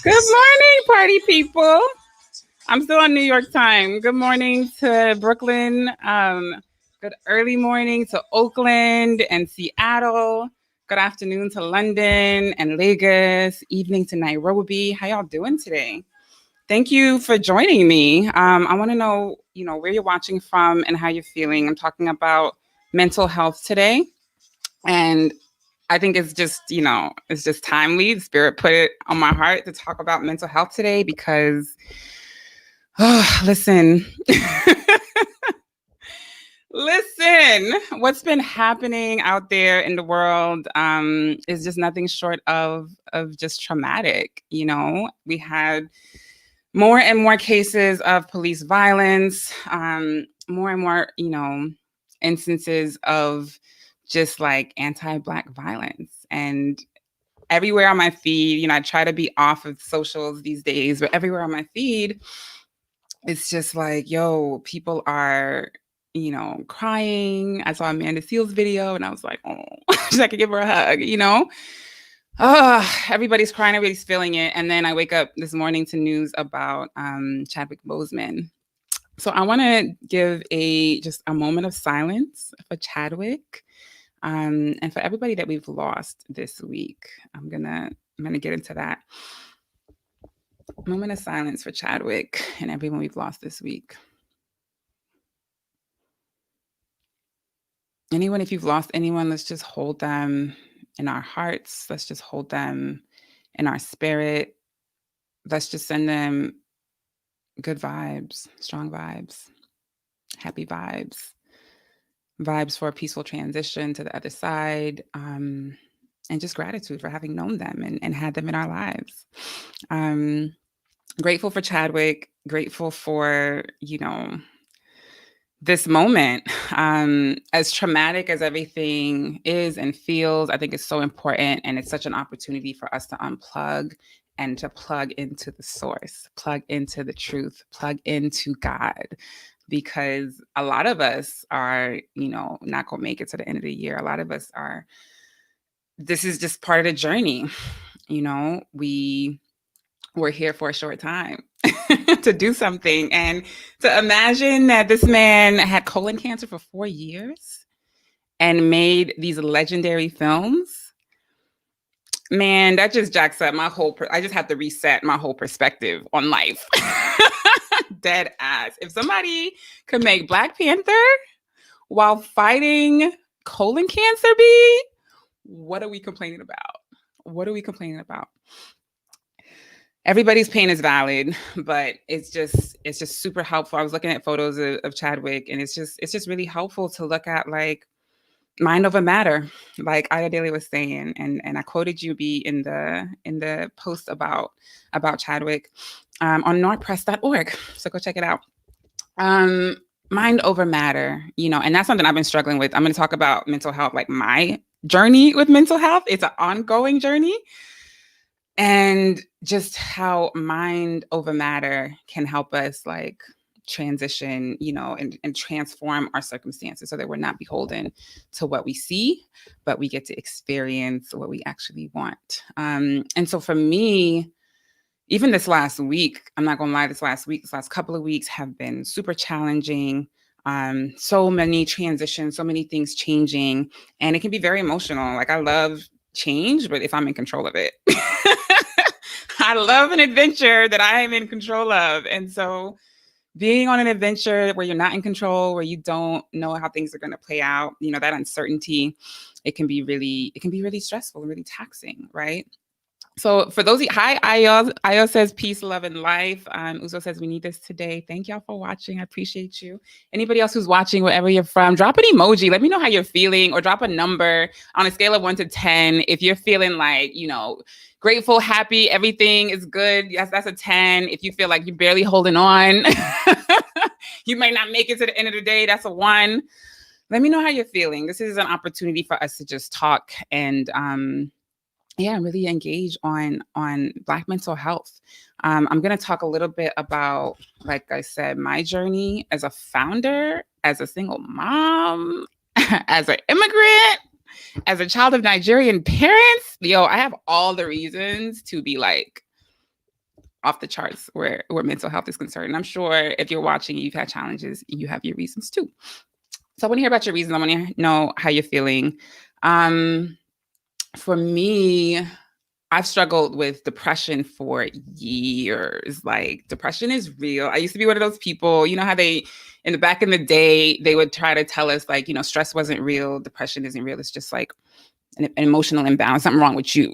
Good morning, party people. I'm still on New York time. Good morning to Brooklyn. Good early morning to Oakland and Seattle. Good afternoon to London and Lagos. Evening to Nairobi. How y'all doing today? Thank you for joining me. I want to know, where you're watching from and how you're feeling. I'm talking about mental health today, and I think it's just timely. The spirit put it on my heart to talk about mental health today because, listen, listen, what's been happening out there in the world is just nothing short of just traumatic. We had more and more cases of police violence, more and more, instances of just like anti-Black violence. And everywhere on my feed, I try to be off of socials these days, but everywhere on my feed, it's just like, yo, people are, crying. I saw Amanda Seals video and I was like, oh, I could give her a hug. Everybody's crying, everybody's feeling it. And then I wake up this morning to news about Chadwick Boseman. So I want to give just a moment of silence for Chadwick, and for everybody that we've lost this week. I'm gonna get into that. Moment of silence for Chadwick and everyone we've lost this week. Anyone, if you've lost anyone, let's just hold them in our hearts. Let's just hold them in our spirit. Let's just send them good vibes, strong vibes, happy vibes for a peaceful transition to the other side, and just gratitude for having known them and had them in our lives. Grateful for Chadwick, grateful for, this moment. As traumatic as everything is and feels, I think it's so important, and it's such an opportunity for us to unplug and to plug into the source, plug into the truth, plug into God, because a lot of us are, not gonna make it to the end of the year. A lot of us are, this is just part of the journey. We're here for a short time to do something. And to imagine that this man had colon cancer for 4 years and made these legendary films, man, that just jacks up my whole, I just have to reset my whole perspective on life. Dead ass. If somebody could make Black Panther while fighting colon cancer, what are we complaining about? What are we complaining about? Everybody's pain is valid, but it's just super helpful. I was looking at photos of Chadwick, and it's just really helpful to look at like mind over matter, like Aya Daly was saying, and I quoted you in the post about Chadwick on nordpress.org. So go check it out. Mind over matter, and that's something I've been struggling with. I'm going to talk about mental health, like my journey with mental health. It's an ongoing journey. And just how mind over matter can help us like transition, and transform our circumstances so that we're not beholden to what we see, but we get to experience what we actually want. And so for me, even this last week, I'm not gonna lie, this last couple of weeks have been super challenging. So many transitions, so many things changing, and it can be very emotional. Like I love change, but if I'm in control of it. I love an adventure that I am in control of. And so being on an adventure where you're not in control, where you don't know how things are going to play out, that uncertainty, it can be really stressful and really taxing, right? So for those, hi, Ayo says peace, love, and life. Uzo says we need this today. Thank y'all for watching. I appreciate you. Anybody else who's watching, wherever you're from, drop an emoji. Let me know how you're feeling, or drop a number on a scale of 1 to 10. If you're feeling like, grateful, happy, everything is good, yes, that's a 10. If you feel like you're barely holding on, you might not make it to the end of the day, that's a 1. Let me know how you're feeling. This is an opportunity for us to just talk and, really engage on Black mental health. I'm going to talk a little bit about, like I said, my journey as a founder, as a single mom, as an immigrant, as a child of Nigerian parents. I have all the reasons to be like off the charts where mental health is concerned. And I'm sure if you're watching, you've had challenges, you have your reasons too. So I want to hear about your reasons. I want to know how you're feeling. Um, for me, I've struggled with depression for years. Like, depression is real. I used to be one of those people, you know how in the back in the day, they would try to tell us, like, stress wasn't real, depression isn't real. It's just like an emotional imbalance, something wrong with you.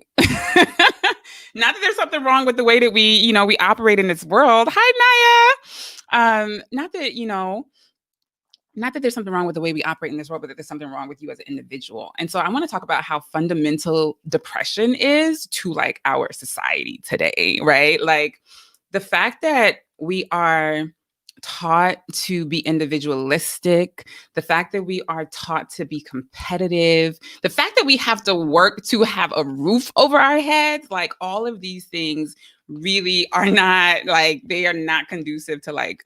Not that there's something wrong with the way that we operate in this world. Hi, Naya. Not that there's something wrong with the way we operate in this world, but that there's something wrong with you as an individual. And so I want to talk about how fundamental depression is to like our society today, right? Like the fact that we are taught to be individualistic, the fact that we are taught to be competitive, the fact that we have to work to have a roof over our heads, like all of these things really are not like, they are not conducive to like,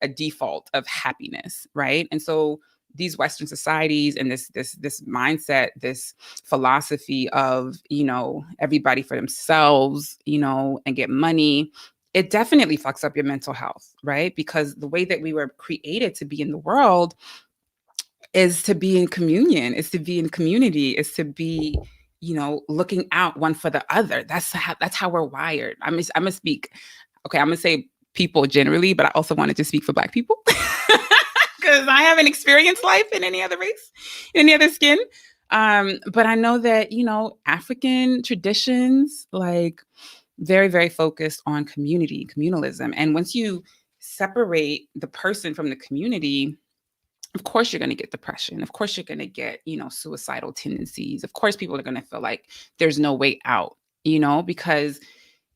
a default of happiness, right? And so these Western societies and this mindset, this philosophy of everybody for themselves, and get money, it definitely fucks up your mental health, right? Because the way that we were created to be in the world is to be in communion, is to be in community, is to be looking out one for the other. That's how we're wired. I'm gonna speak. Okay, I'm gonna say people generally, but I also wanted to speak for Black people because I haven't experienced life in any other race, in any other skin. But I know that African traditions, like, very, very focused on communalism. And once you separate the person from the community, of course you're going to get depression. Of course you're going to get, suicidal tendencies. Of course people are going to feel like there's no way out, because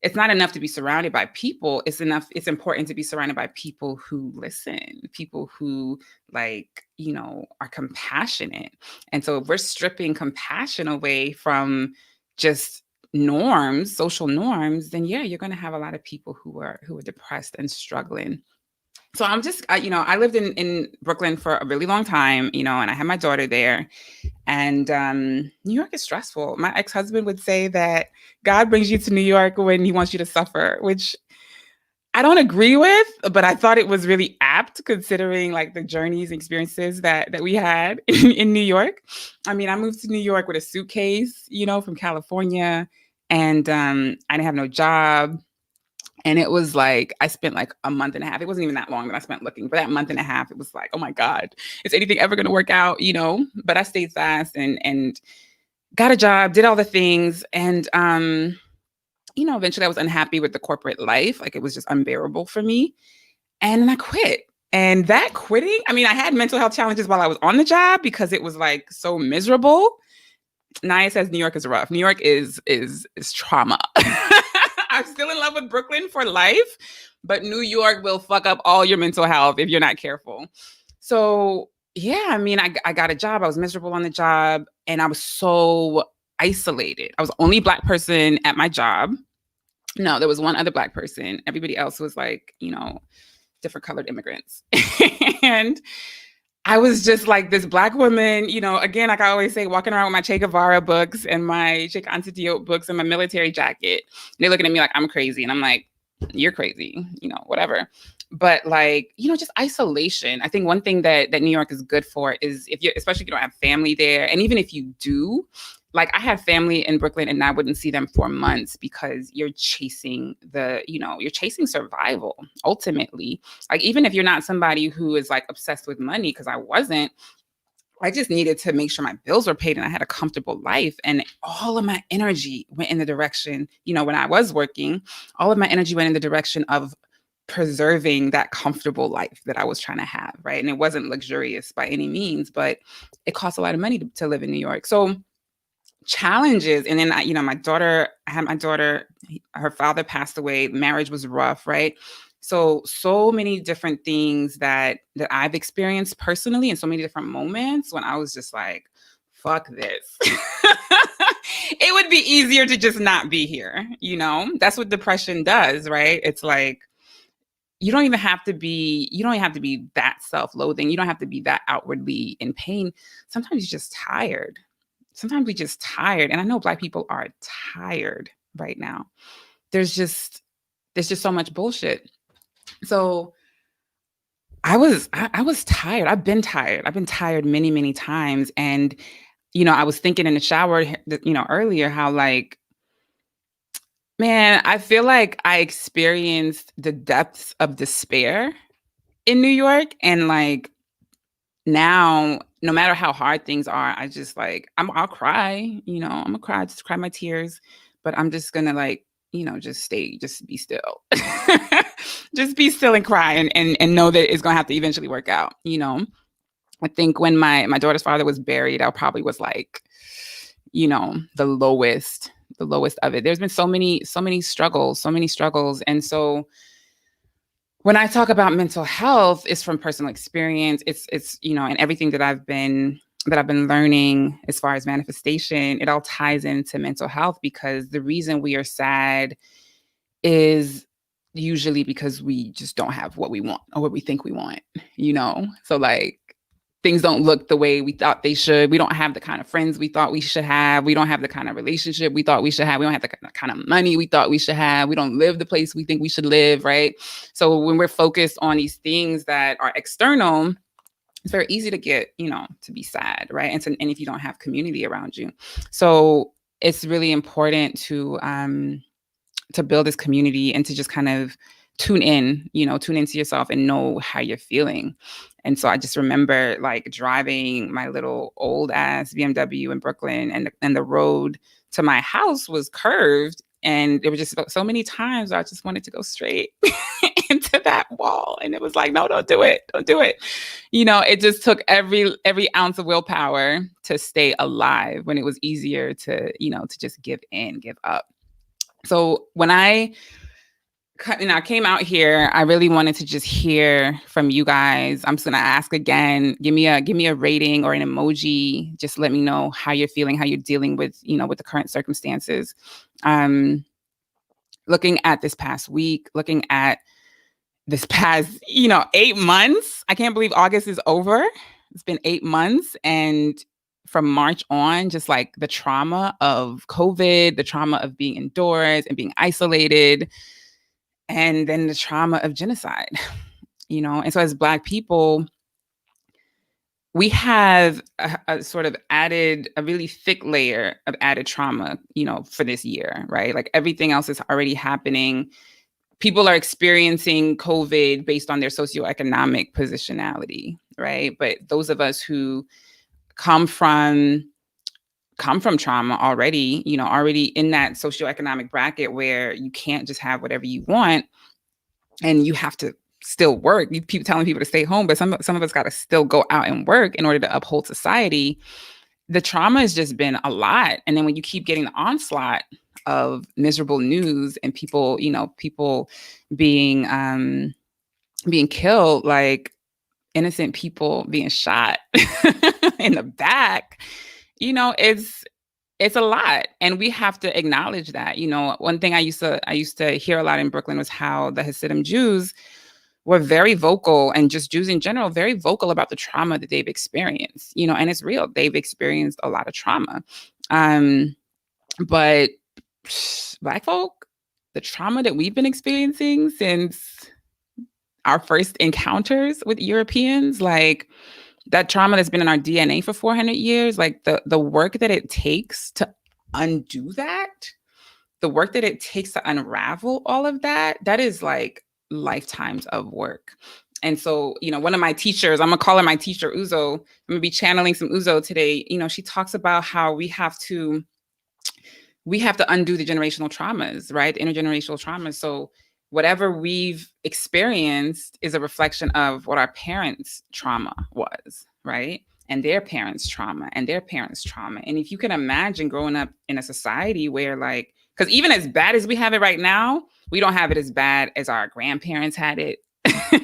it's not enough to be surrounded by people. It's important to be surrounded by people who listen, people who are compassionate. And so if we're stripping compassion away from just norms, social norms, then yeah, you're going to have a lot of people who are depressed and struggling. So I'm just, I lived in Brooklyn for a really long time, and I had my daughter there. And New York is stressful. My ex-husband would say that God brings you to New York when he wants you to suffer, which I don't agree with, but I thought it was really apt considering like the journeys and experiences that we had in New York. I mean, I moved to New York with a suitcase, from California, and I didn't have no job. And it was like, I spent like a month and a half. It wasn't even that long that I spent looking. For that month and a half, it was like, oh my God, is anything ever going to work out? But I stayed fast and got a job, did all the things. And, eventually I was unhappy with the corporate life. Like, it was just unbearable for me. And then I quit. And that quitting, I mean, I had mental health challenges while I was on the job because it was like so miserable. Naya says New York is rough. New York is trauma. I'm still in love with Brooklyn for life, but New York will fuck up all your mental health if you're not careful. So yeah, I mean, I got a job. I was miserable on the job, and I was so isolated. I was the only Black person at my job. No, there was one other Black person. Everybody else was like, different colored immigrants. And I was just like this Black woman, again, like I always say, walking around with my Che Guevara books and my Che Antioch books and my military jacket. And they're looking at me like I'm crazy. And I'm like, you're crazy, whatever. But like, just isolation. I think one thing that New York is good for is especially if you don't have family there. And even if you do, like I had family in Brooklyn and I wouldn't see them for months because you're chasing you're chasing survival ultimately. Like, even if you're not somebody who is like obsessed with money, because I wasn't, I just needed to make sure my bills were paid and I had a comfortable life. And all of my energy went in the direction, when I was working, all of my energy went in the direction of preserving that comfortable life that I was trying to have. Right. And it wasn't luxurious by any means, but it costs a lot of money to live in New York. So challenges. And then I had my daughter, her father passed away, marriage was rough, right? So many different things that I've experienced personally, and so many different moments when I was just like, fuck this. It would be easier to just not be here, That's what depression does, right? It's like, you don't even have to be that self-loathing. You don't have to be that outwardly in pain. Sometimes you're just tired. Sometimes we're just tired. And I know Black people are tired right now. There's just there's just so much bullshit. So I was tired. I've been tired. I've been tired many, many times. And, I was thinking in the shower, earlier how like, man, I feel like I experienced the depths of despair in New York. And like now, no matter how hard things are, I just like, I'll cry, I'm gonna cry, just cry my tears, but I'm just gonna like, just be still. Just be still and cry and know that it's gonna have to eventually work out. I think when my daughter's father was buried, I probably was like, the lowest of it. There's been so many struggles. And so when I talk about mental health, it's from personal experience. It's and everything that I've been learning as far as manifestation, it all ties into mental health, because the reason we are sad is usually because we just don't have what we want or what we think we want. So like things don't look the way we thought they should. We don't have the kind of friends we thought we should have. We don't have the kind of relationship we thought we should have. We don't have the kind of money we thought we should have. We don't live the place we think we should live, right? So when we're focused on these things that are external, it's very easy to get, to be sad, right? And if you don't have community around you. So it's really important to build this community and to just kind of tune into yourself and know how you're feeling. And so I just remember like driving my little old ass BMW in Brooklyn, and the road to my house was curved. And there were just so many times I just wanted to go straight into that wall. And it was like, no, don't do it. Don't do it. It just took every ounce of willpower to stay alive, when it was easier to just give in, give up. So when I came out here, I really wanted to just hear from you guys. I'm just gonna ask again. Give me a rating or an emoji. Just let me know how you're feeling, how you're dealing with with the current circumstances. Looking at this past week, looking at this past 8 months. I can't believe August is over. It's been 8 months, and from March on, just like the trauma of COVID, the trauma of being indoors and being isolated, and then the trauma of genocide. And so as Black people, we have a sort of a really thick layer of added trauma, for this year, right? Like everything else is already happening. People are experiencing COVID based on their socioeconomic positionality, right? But those of us who come from trauma already, already in that socioeconomic bracket where you can't just have whatever you want, and you have to still work. You keep telling people to stay home, but some of us got to still go out and work in order to uphold society. The trauma has just been a lot. And then when you keep getting the onslaught of miserable news and people being killed, like innocent people being shot in the back, it's a lot. And we have to acknowledge that. One thing I used to hear a lot in Brooklyn was how the Hasidim Jews were very vocal, and just Jews in general, very vocal about the trauma that they've experienced, and it's real. They've experienced a lot of trauma. But Black folk, the trauma that we've been experiencing since our first encounters with Europeans, like that trauma that's been in our DNA for 400 years, like the work that it takes to undo that, the work that it takes to unravel all of that, that is like lifetimes of work. And so, one of my teachers, I'm gonna call her my teacher, Uzo. I'm gonna be channeling some Uzo today. She talks about how we have to undo the generational traumas, right? The intergenerational traumas. So whatever we've experienced is a reflection of what our parents' trauma was, right? And their parents' trauma and their parents' trauma. And if you can imagine growing up in a society where like, because even as bad as we have it right now, we don't have it as bad as our grandparents had it,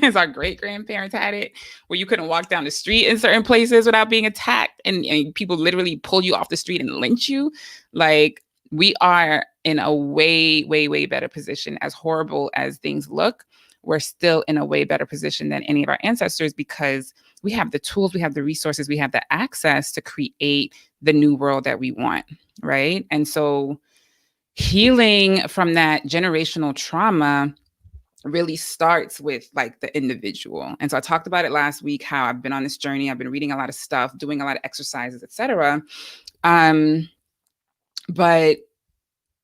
as our great-grandparents had it, where you couldn't walk down the street in certain places without being attacked, and people literally pull you off the street and lynch you. Like, we are in a way, way, way better position. As horrible as things look, we're still in a way better position than any of our ancestors, because we have the tools, we have the resources, we have the access to create the new world that we want, right? And so healing from that generational trauma really starts with like the individual. And so I talked about it last week, how I've been on this journey. I've been reading a lot of stuff, doing a lot of exercises, etc. But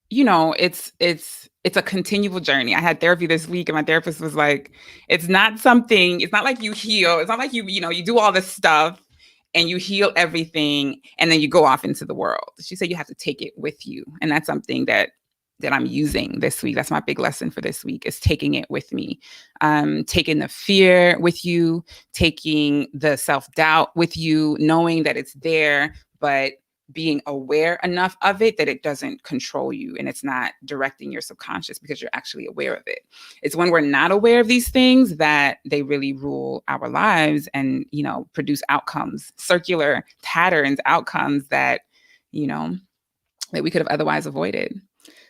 it's a continual journey. I had therapy this week and my therapist was like, it's not like you heal. It's not like you do all this stuff and you heal everything and then you go off into the world. She said you have to take it with you. And that's something that I'm using this week. That's my big lesson for this week, is taking it with me. Taking the fear with you, taking the self-doubt with you, knowing that it's there, but being aware enough of it that it doesn't control you and it's not directing your subconscious, because you're actually aware of it. It's when we're not aware of these things that they really rule our lives and, produce outcomes, circular patterns, outcomes that we could have otherwise avoided.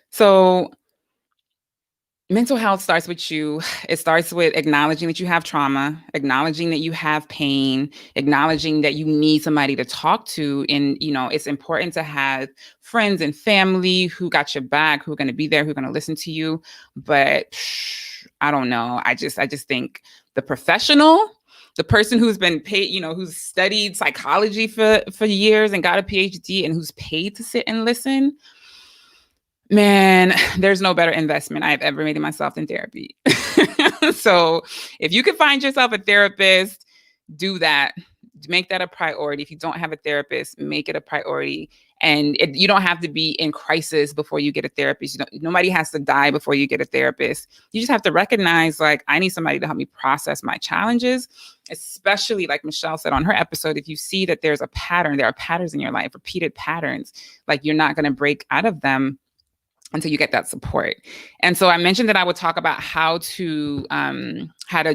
So mental health starts with you. It starts with acknowledging that you have trauma, acknowledging that you have pain, acknowledging that you need somebody to talk to. And, it's important to have friends and family who got your back, who are going to be there, who are going to listen to you. But I don't know. I just think the professional, the person who's been paid, who's studied psychology for years and got a PhD and who's paid to sit and listen, man, there's no better investment I've ever made in myself than therapy. So if you can find yourself a therapist, do that. Make that a priority. If you don't have a therapist, make it a priority. And you don't have to be in crisis before you get a therapist. Nobody has to die before you get a therapist. You just have to recognize, like, I need somebody to help me process my challenges, especially like Michelle said on her episode. If you see that there's a pattern, there are patterns in your life, repeated patterns, like you're not going to break out of them until you get that support. And so I mentioned that I would talk about how to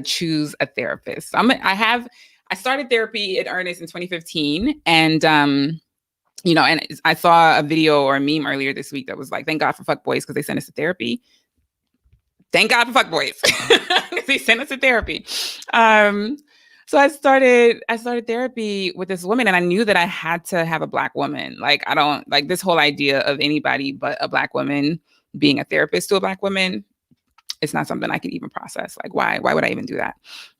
choose a therapist. I started therapy in earnest in 2015, and and I saw a video or a meme earlier this week that was like, "Thank God for fuckboys because they sent us to therapy." Thank God for fuckboys. They sent us to therapy. So I started therapy with this woman, and I knew that I had to have a Black woman. Like, I don't like this whole idea of anybody but a Black woman being a therapist to a Black woman. It's not something I can even process. Like, why would I even do that?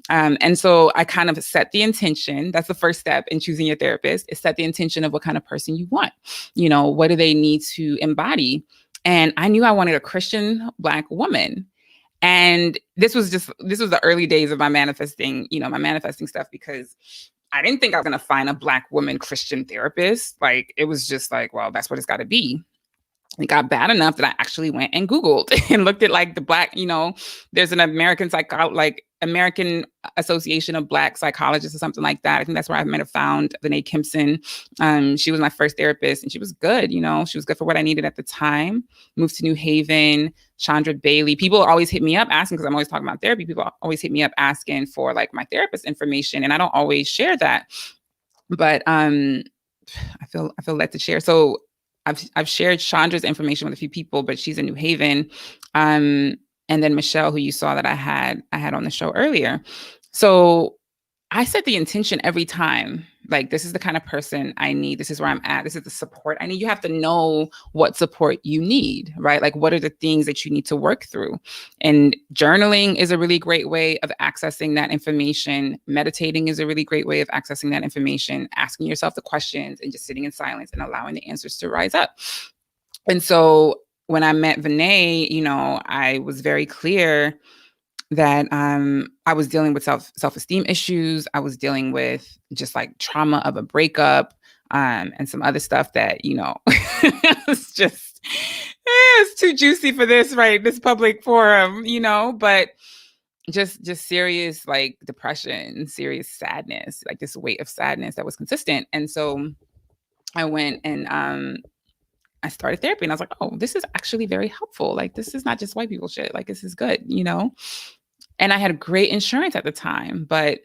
And so I kind of set the intention. That's the first step in choosing your therapist, is set the intention of what kind of person you want. What do they need to embody? And I knew I wanted a Christian Black woman. And this was the early days of my manifesting stuff, because I didn't think I was going to find a Black woman Christian therapist. Like, it was just like, well, that's what it's got to be. It got bad enough that I actually went and Googled and looked at like the Black, there's an American American Association of Black Psychologists or something like that. I think that's where I might have found Vinay Kimpson. She was my first therapist, and she was good. She was good for what I needed at the time. Moved to New Haven. Chandra Bailey. People always hit me up asking, because I'm always talking about therapy. People always hit me up asking for like my therapist information, and I don't always share that. But I feel led to share. So I've shared Chandra's information with a few people, but she's in New Haven. And then Michelle, who you saw that I had on the show earlier. So I set the intention every time, like, this is the kind of person I need. This is where I'm at. This is the support I need. You have to know what support you need, right? Like, what are the things that you need to work through? And journaling is a really great way of accessing that information. Meditating is a really great way of accessing that information. Asking yourself the questions and just sitting in silence and allowing the answers to rise up. And so when I met Vinay, I was very clear that I was dealing with self-esteem issues. I was dealing with just like trauma of a breakup, and some other stuff that, it's just, it's too juicy for this, right? This public forum, but just serious, like, depression, serious sadness, like this weight of sadness that was consistent. And so I went and I started therapy, and I was like, oh, this is actually very helpful. Like, this is not just white people shit. Like, this is good, And I had great insurance at the time, but,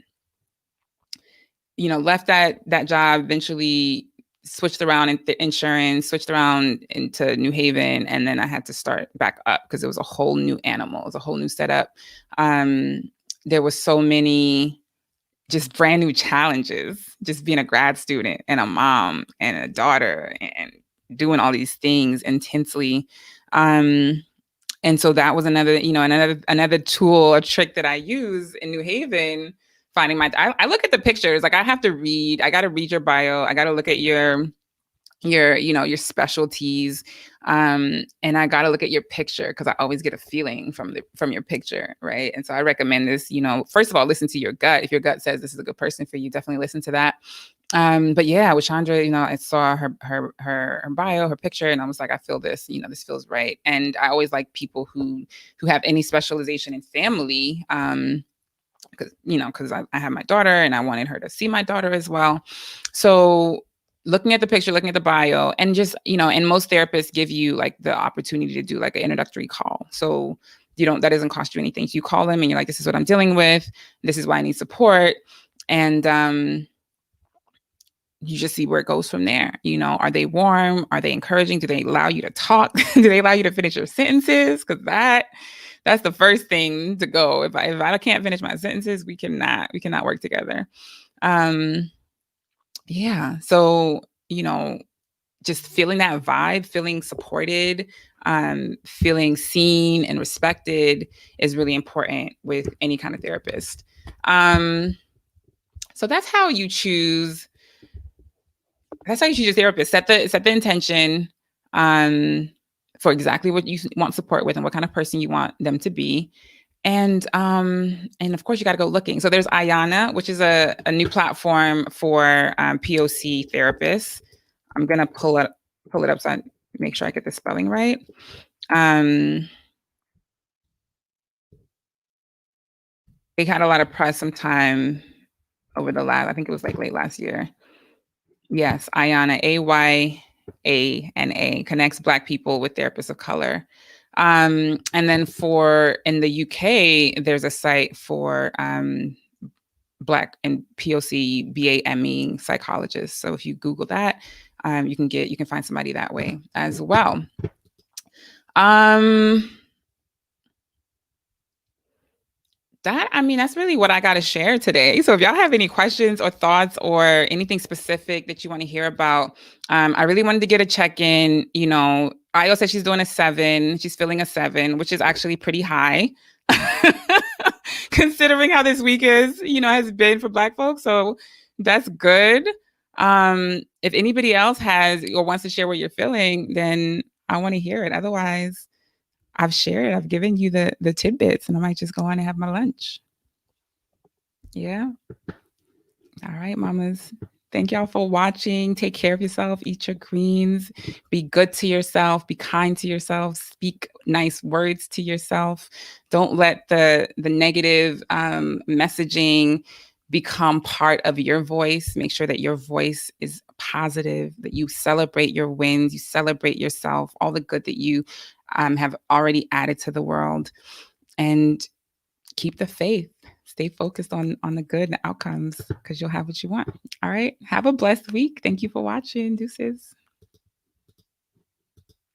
left that job, eventually switched around in insurance, switched around into New Haven. And then I had to start back up because it was a whole new animal. It was a whole new setup. There was so many just brand new challenges, just being a grad student and a mom and a daughter and doing all these things intensely. And so that was another, another tool, a trick that I use in New Haven. Finding I look at the pictures. Like I have to read. I got to read your bio. I got to look at your specialties, and I got to look at your picture because I always get a feeling from your picture, right? And so I recommend this. First of all, listen to your gut. If your gut says this is a good person for you, definitely listen to that. But yeah, with Chandra, I saw her bio, her picture, and I was like, I feel this, this feels right. And I always like people who have any specialization in family, because I have my daughter and I wanted her to see my daughter as well. So looking at the picture, looking at the bio, and just, and most therapists give you like the opportunity to do like an introductory call. So that doesn't cost you anything. So you call them and you're like, this is what I'm dealing with. This is why I need support. And, you just see where it goes from there. Are they warm? Are they encouraging? Do they allow you to talk? Do they allow you to finish your sentences? Because that's the first thing to go. If I can't finish my sentences, we cannot work together. Yeah. So, just feeling that vibe, feeling supported, feeling seen and respected is really important with any kind of therapist. So that's how you choose your therapist. Set the intention for exactly what you want support with and what kind of person you want them to be. And of course you got to go looking. So there's Ayana, which is a new platform for POC therapists. I'm gonna pull it up so I make sure I get the spelling right. They had a lot of press sometime over I think it was like late last year. Yes, Ayana, Ayana, connects Black people with therapists of color. And then in the UK, there's a site for Black and POC BAME psychologists. So if you Google that, you can find somebody that way as well. That's really what I got to share today. So if y'all have any questions or thoughts or anything specific that you want to hear about, I really wanted to get a check-in. Ayo said she's doing a 7. She's feeling a 7, which is actually pretty high considering how this week has been for Black folks. So that's good. If anybody else has or wants to share what you're feeling, then I want to hear it. Otherwise, I've shared, I've given you the tidbits, and I might just go on and have my lunch. Yeah. All right, mamas. Thank y'all for watching. Take care of yourself. Eat your greens. Be good to yourself. Be kind to yourself. Speak nice words to yourself. Don't let the negative messaging become part of your voice. Make sure that your voice is positive, that you celebrate your wins, you celebrate yourself, all the good that you have already added to the world, and keep the faith. Stay focused on the good and outcomes, because you'll have what you want. All right. Have a blessed week. Thank you for watching. Deuces.